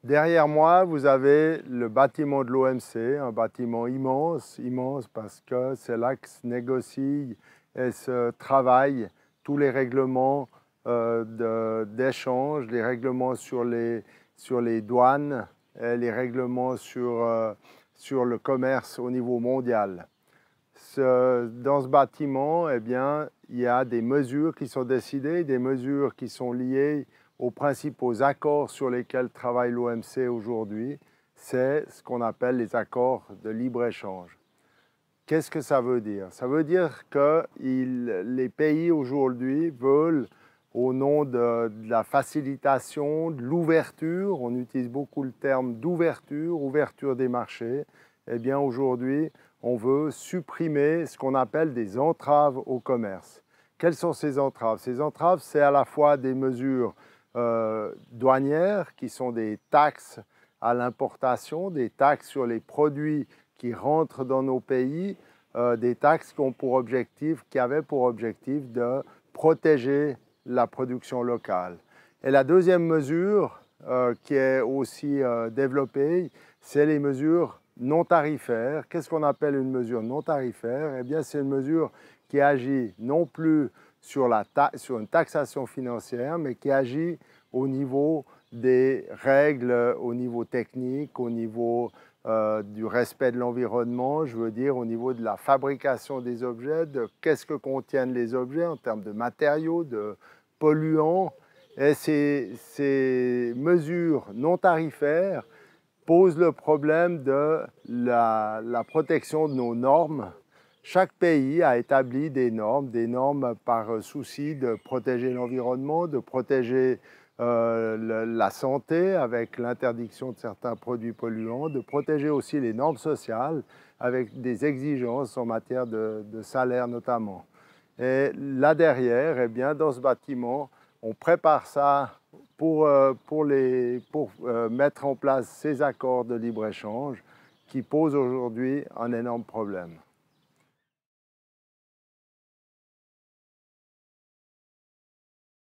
Derrière moi, vous avez le bâtiment de l'OMC, un bâtiment immense, immense parce que c'est là que se négocient et se travaillent tous les règlements d'échange, les règlements sur les douanes, et les règlements sur le commerce au niveau mondial. Dans ce bâtiment, eh bien, il y a des mesures qui sont décidées, des mesures qui sont liées aux principaux accords sur lesquels travaille l'OMC aujourd'hui. C'est ce qu'on appelle les accords de libre-échange. Qu'est-ce que ça veut dire? Ça veut dire que les pays aujourd'hui veulent, au nom de la facilitation, de l'ouverture, on utilise beaucoup le terme d'ouverture, ouverture des marchés, eh bien aujourd'hui, on veut supprimer ce qu'on appelle des entraves au commerce. Quelles sont ces entraves? Ces entraves, c'est à la fois des mesures douanières, qui sont des taxes à l'importation, des taxes sur les produits qui rentrent dans nos pays, des taxes qui avaient pour objectif de protéger la production locale. Et la deuxième mesure qui est aussi développée, c'est les mesures non tarifaires. Qu'est-ce qu'on appelle une mesure non tarifaire? Eh bien, c'est une mesure qui agit non plus sur une taxation financière, mais qui agit au niveau des règles, au niveau technique, au niveau du respect de l'environnement, je veux dire au niveau de la fabrication des objets, de qu'est-ce que contiennent les objets en termes de matériaux, de polluants. Et ces mesures non tarifaires posent le problème de la protection de nos normes. Chaque pays a établi des normes par souci de protéger l'environnement, de protéger la santé avec l'interdiction de certains produits polluants, de protéger aussi les normes sociales avec des exigences en matière de salaire notamment. Et là derrière, eh bien, dans ce bâtiment, on prépare ça pour mettre en place ces accords de libre-échange qui posent aujourd'hui un énorme problème.